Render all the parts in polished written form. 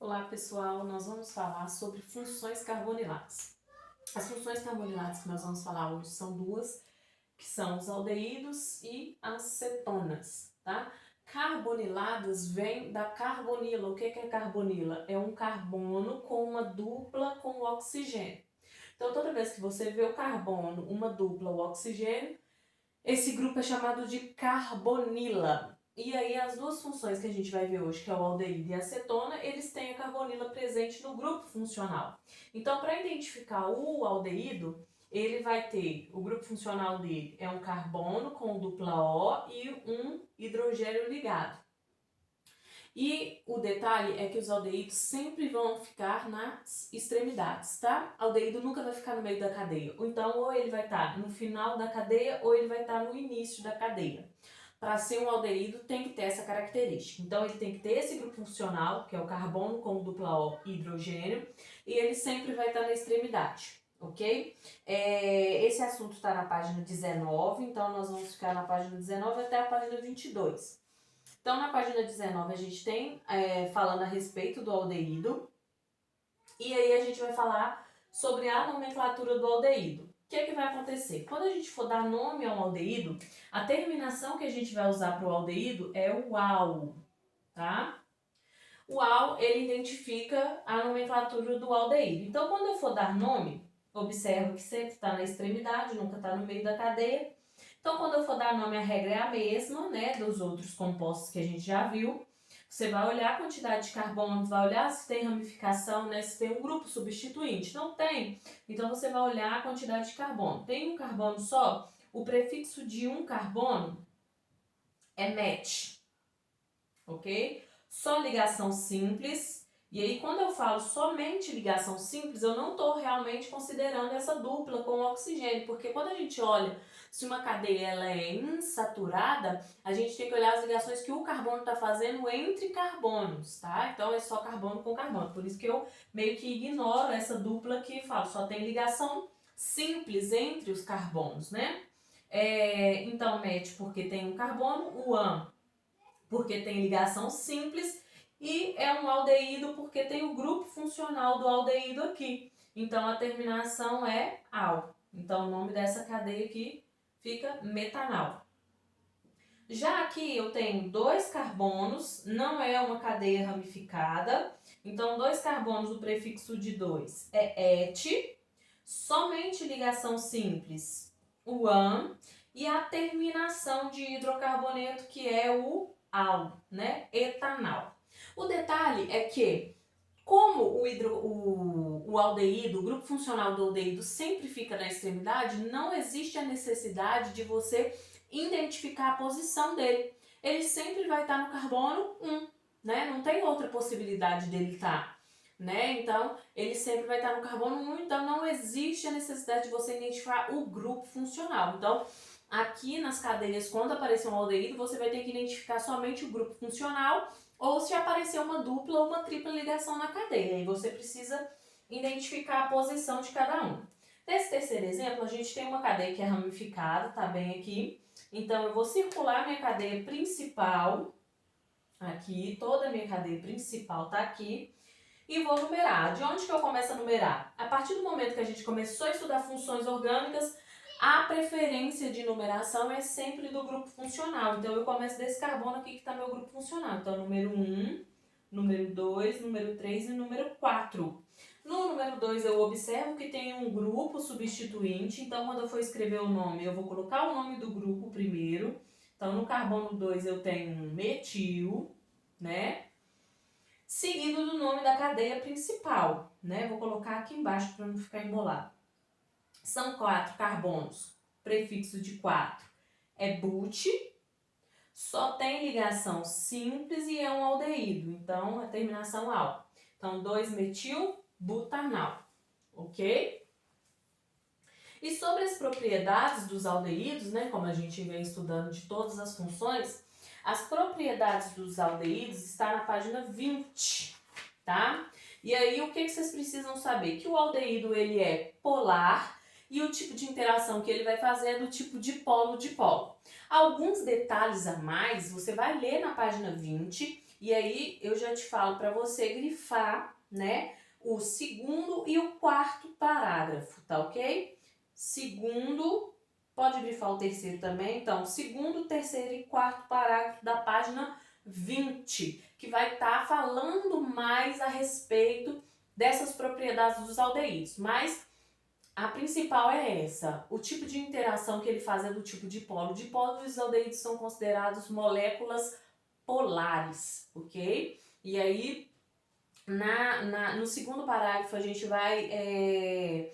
Olá pessoal, nós vamos falar sobre funções carboniladas. As funções carboniladas que nós vamos falar hoje são duas, que são os aldeídos e as cetonas, tá? Carboniladas vem da carbonila. O que é carbonila? É um carbono com uma dupla com o oxigênio. Então toda vez que você vê o carbono, uma dupla, o oxigênio, esse grupo é chamado de carbonila. E aí as duas funções que a gente vai ver hoje, que é o aldeído e a cetona, eles têm a carbonila presente no grupo funcional. Então, para identificar o aldeído, ele vai ter, o grupo funcional dele é um carbono com dupla O e um hidrogênio ligado. E o detalhe é que os aldeídos sempre vão ficar nas extremidades, tá? Aldeído nunca vai ficar no meio da cadeia. Então, ou ele vai estar no final da cadeia ou ele vai estar no início da cadeia. Para ser um aldeído tem que ter essa característica. Então, ele tem que ter esse grupo funcional, que é o carbono com dupla O e hidrogênio, e ele sempre vai estar na extremidade, ok? Esse assunto está na página 19, então nós vamos ficar na página 19 até a página 22. Então, na página 19, a gente tem falando a respeito do aldeído. E aí a gente vai falar sobre a nomenclatura do aldeído. O que vai acontecer? Quando a gente for dar nome a um aldeído, a terminação que a gente vai usar para o aldeído é o AL, tá? O AL, ele identifica a nomenclatura do aldeído. Então, quando eu for dar nome, observa que sempre está na extremidade, nunca está no meio da cadeia. Então, quando eu for dar nome, a regra é a mesma, né, dos outros compostos que a gente já viu. Você vai olhar a quantidade de carbono, vai olhar se tem ramificação, né, se tem um grupo substituinte. Não tem. Então, você vai olhar a quantidade de carbono. Tem um carbono só? O prefixo de um carbono é met, ok? Só ligação simples. E aí, quando eu falo somente ligação simples, eu não estou realmente considerando essa dupla com o oxigênio, porque quando a gente olha se uma cadeia ela é insaturada, a gente tem que olhar as ligações que o carbono está fazendo entre carbonos, tá? Então, é só carbono com carbono. Por isso que eu meio que ignoro essa dupla que falo, só tem ligação simples entre os carbonos, né? Então, MET porque tem um carbono, o AN porque tem ligação simples, e é um aldeído porque tem o grupo funcional do aldeído aqui. Então, a terminação é al. Então, o nome dessa cadeia aqui fica metanal. Já aqui eu tenho dois carbonos, não é uma cadeia ramificada. Então, dois carbonos, o prefixo de 2 é et, somente ligação simples, o an, e a terminação de hidrocarboneto, que é o al, né? Etanal. O detalhe é que, como o aldeído, o grupo funcional do aldeído sempre fica na extremidade, não existe a necessidade de você identificar a posição dele. Ele sempre vai estar no carbono 1, né? Não tem outra possibilidade dele estar, né? Então, ele sempre vai estar no carbono 1, então não existe a necessidade de você identificar o grupo funcional. Então, aqui nas cadeias, quando aparecer um aldeído, você vai ter que identificar somente o grupo funcional ou se aparecer uma dupla ou uma tripla ligação na cadeia. E você precisa identificar a posição de cada um. Nesse terceiro exemplo, a gente tem uma cadeia que é ramificada, tá bem aqui. Então, eu vou circular minha cadeia principal aqui, toda a minha cadeia principal tá aqui, e vou numerar. De onde que eu começo a numerar? A partir do momento que a gente começou a estudar funções orgânicas, a preferência de numeração é sempre do grupo funcional. Então, eu começo desse carbono aqui que está meu grupo funcional. Então, número 1, número 2, número 3 e número 4. No número 2, eu observo que tem um grupo substituinte. Então, quando eu for escrever o nome, eu vou colocar o nome do grupo primeiro. Então, no carbono 2, eu tenho um metil, né? Seguido do nome da cadeia principal, né? Vou colocar aqui embaixo para não ficar embolado. São 4 carbonos, prefixo de 4 é but, só tem ligação simples e é um aldeído, então a terminação al. Então, 2-metil-butanal, ok? E sobre as propriedades dos aldeídos, né, como a gente vem estudando de todas as funções, as propriedades dos aldeídos estão na página 20, tá? E aí, o que vocês precisam saber? Que o aldeído, ele é polar e o tipo de interação que ele vai fazer é do tipo dipolo-dipolo. Alguns detalhes a mais você vai ler na página 20 E aí eu já te falo para você grifar, né, o segundo e o quarto parágrafo, tá ok? Segundo, pode grifar o terceiro também, então, segundo, terceiro e quarto parágrafo da página 20, que vai estar falando mais a respeito dessas propriedades dos aldeídos, mas a principal é essa. O tipo de interação que ele faz é do tipo dipolo. Dipolos e os aldeídos são considerados moléculas polares, ok? E aí, no segundo parágrafo, a gente vai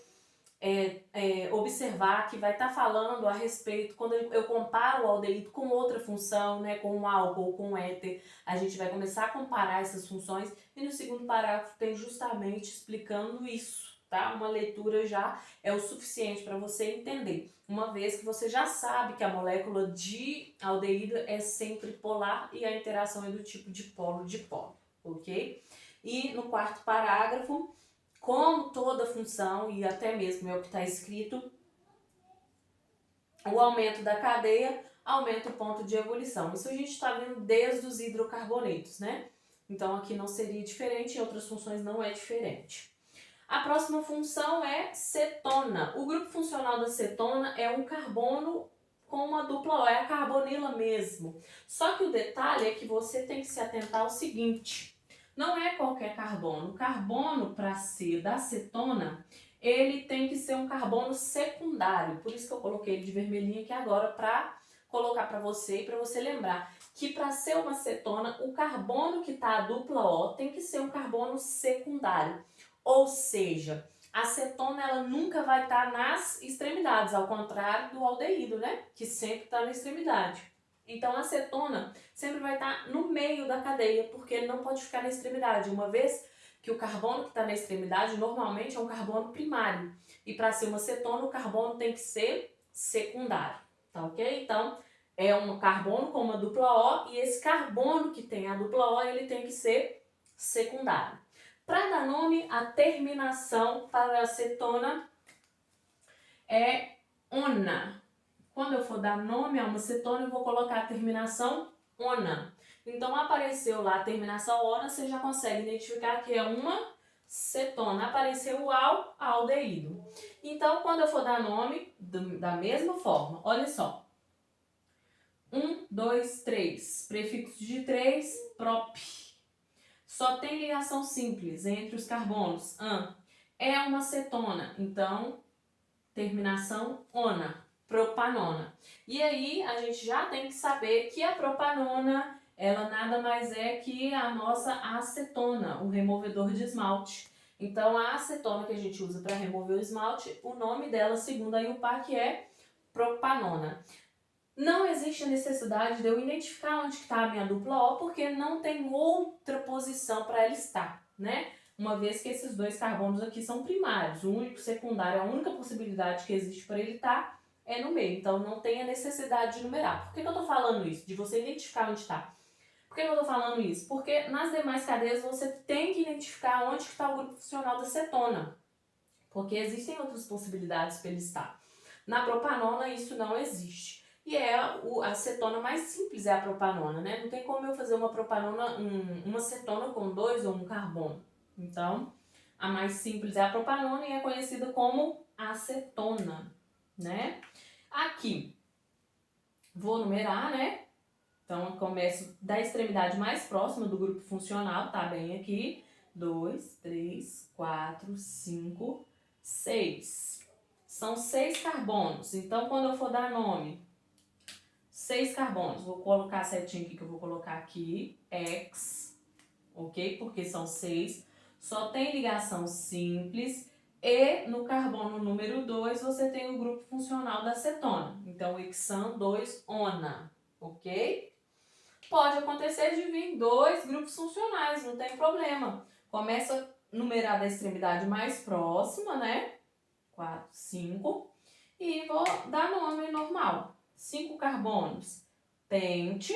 observar que vai estar falando a respeito, quando eu comparo o aldeído com outra função, né, com o álcool ou com o éter, a gente vai começar a comparar essas funções, e no segundo parágrafo tem justamente explicando isso, tá? Uma leitura já é o suficiente para você entender, uma vez que você já sabe que a molécula de aldeído é sempre polar e a interação é do tipo dipolo-dipolo, ok? E no quarto parágrafo, como toda função, e até mesmo é o que está escrito, o aumento da cadeia aumenta o ponto de ebulição. Isso a gente está vendo desde os hidrocarbonetos, né? Então aqui não seria diferente, em outras funções não é diferente. A próxima função é cetona. O grupo funcional da cetona é um carbono com uma dupla O, é a carbonila mesmo. Só que o detalhe é que você tem que se atentar ao seguinte: não é qualquer carbono. O carbono, para ser da cetona, ele tem que ser um carbono secundário. Por isso que eu coloquei ele de vermelhinho aqui agora, para colocar para você e para você lembrar que para ser uma cetona, o carbono que está a dupla O tem que ser um carbono secundário. Ou seja, a cetona ela nunca vai estar nas extremidades, ao contrário do aldeído, né? Que sempre está na extremidade. Então a cetona sempre vai estar no meio da cadeia, porque ele não pode ficar na extremidade, uma vez que o carbono que está na extremidade normalmente é um carbono primário. E para ser uma cetona, o carbono tem que ser secundário, tá ok? Então é um carbono com uma dupla O, e esse carbono que tem a dupla O, ele tem que ser secundário. Para dar nome, a terminação para a cetona é ona. Quando eu for dar nome a uma cetona, eu vou colocar a terminação ona. Então, apareceu lá a terminação ona, você já consegue identificar que é uma cetona. Apareceu o aldeído. Então, quando eu for dar nome, da mesma forma, olha só. 1, 2, 3. Prefixo de 3, prop. Só tem ligação simples entre os carbonos. É uma cetona, então terminação ona, propanona. E aí a gente já tem que saber que a propanona, ela nada mais é que a nossa acetona, o removedor de esmalte. Então a acetona que a gente usa para remover o esmalte, o nome dela, segundo a IUPAC, é propanona. Não existe a necessidade de eu identificar onde está a minha dupla O, porque não tem outra posição para ela estar, né? Uma vez que esses dois carbonos aqui são primários, o único secundário, a única possibilidade que existe para ele estar é no meio, então não tem a necessidade de numerar. Por que eu estou falando isso? De você identificar onde está. Por que eu estou falando isso? Porque nas demais cadeias você tem que identificar onde está o grupo funcional da cetona, porque existem outras possibilidades para ele estar. Na propanona isso não existe. E é a cetona mais simples, é a propanona, né? Não tem como eu fazer uma propanona, uma cetona com 2 ou um carbono. Então, a mais simples é a propanona e é conhecida como acetona, né? Aqui, vou numerar, né? Então, eu começo da extremidade mais próxima do grupo funcional, tá bem aqui. 2, 3, 4, 5, 6. São 6 carbonos. Então, quando eu for dar nome, 6 carbonos, vou colocar a setinha aqui que eu vou colocar aqui, X, ok? Porque são 6, só tem ligação simples, e no carbono número 2 você tem o grupo funcional da cetona, então hexan 2-ona, ok? Pode acontecer de vir 2 grupos funcionais, não tem problema. Começa a numerar da extremidade mais próxima, né? 4, 5, e vou dar nome normal. 5 carbonos, pente,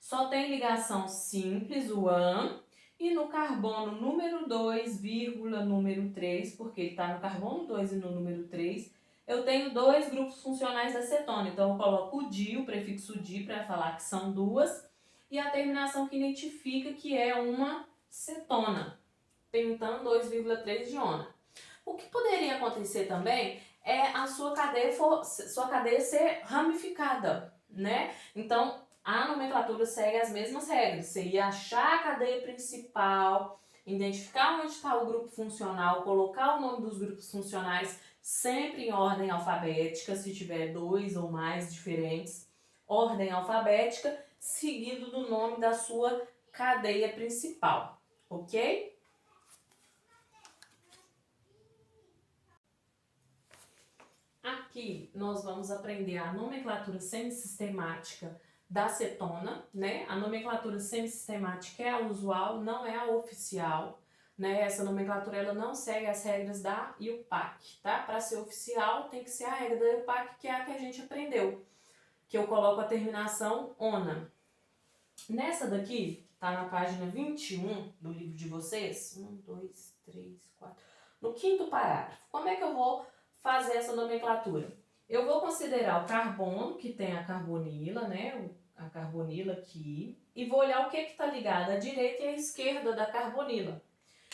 só tem ligação simples, o AN, e no carbono número 2, vírgula número 3, porque ele está no carbono 2 e no número 3, eu tenho 2 grupos funcionais da cetona. Então eu coloco o di, o prefixo di, para falar que são 2, e a terminação que identifica que é uma cetona, pentan 2,3 diona. O que poderia acontecer também é a sua cadeia ser ramificada, né? Então, a nomenclatura segue as mesmas regras. Você ia achar a cadeia principal, identificar onde está o grupo funcional, colocar o nome dos grupos funcionais sempre em ordem alfabética, se tiver 2 ou mais diferentes, ordem alfabética, seguido do nome da sua cadeia principal, ok? Aqui nós vamos aprender a nomenclatura semissistemática da cetona, né? A nomenclatura semissistemática é a usual, não é a oficial, né? Essa nomenclatura ela não segue as regras da IUPAC, tá? Para ser oficial tem que ser a regra da IUPAC, que é a que a gente aprendeu, que eu coloco a terminação ona. Nessa daqui, tá na página 21 do livro de vocês, 1, 2, 3, 4, no 5º parágrafo. Como é que eu vou fazer essa nomenclatura? Eu vou considerar o carbono, que tem a carbonila, né? A carbonila aqui, e vou olhar o que está ligado à direita e à esquerda da carbonila.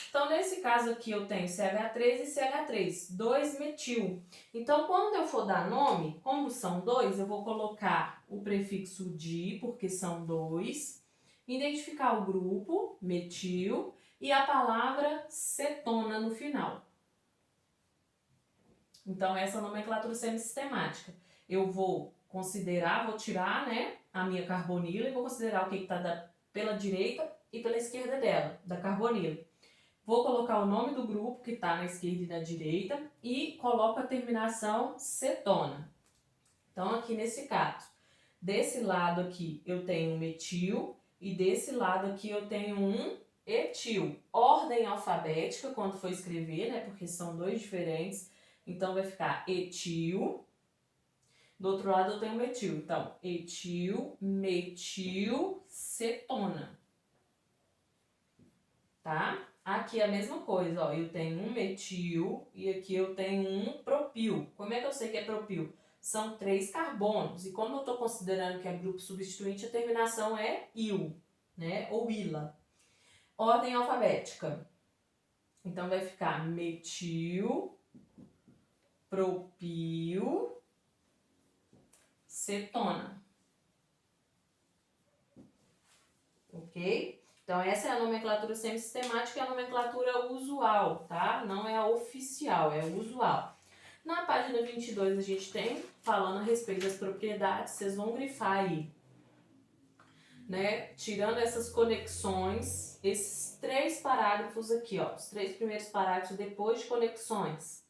Então, nesse caso aqui, eu tenho CH3 e CH3, 2-metil. Então, quando eu for dar nome, como são 2, eu vou colocar o prefixo di, porque são 2, identificar o grupo, metil, e a palavra cetona no final. Então, essa é a nomenclatura semissistemática. Eu vou considerar, vou tirar, né, a minha carbonila e vou considerar o que está pela direita e pela esquerda dela, da carbonila. Vou colocar o nome do grupo que está na esquerda e na direita e coloco a terminação cetona. Então, aqui nesse caso, desse lado aqui eu tenho um metil e desse lado aqui eu tenho um etil. Ordem alfabética quando for escrever, né? Porque são 2 diferentes. Então, vai ficar etil. Do outro lado eu tenho metil. Então, etil, metil, cetona. Tá? Aqui é a mesma coisa, ó, eu tenho um metil e aqui eu tenho um propil. Como é que eu sei que é propil? São 3 carbonos e como eu estou considerando que é grupo substituinte, a terminação é il, né? Ou ila. Ordem alfabética. Então vai ficar metil, propil, cetona. Ok? Então, essa é a nomenclatura semissistemática, é a nomenclatura usual, tá? Não é a oficial, é a usual. Na página 22 a gente tem, falando a respeito das propriedades, vocês vão grifar aí, né? Tirando essas conexões, esses 3 parágrafos aqui, ó, os 3 primeiros parágrafos depois de conexões,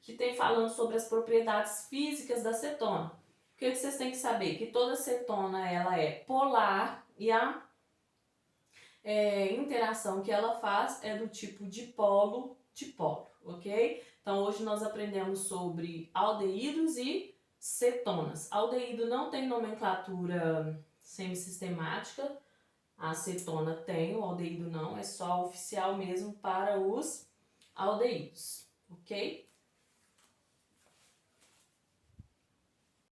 que tem falando sobre as propriedades físicas da cetona. O que vocês têm que saber? Que toda cetona, ela é polar e a interação que ela faz é do tipo dipolo-dipolo, ok? Então, hoje nós aprendemos sobre aldeídos e cetonas. Aldeído não tem nomenclatura semissistemática, a cetona tem, o aldeído não, é só oficial mesmo para os aldeídos, ok?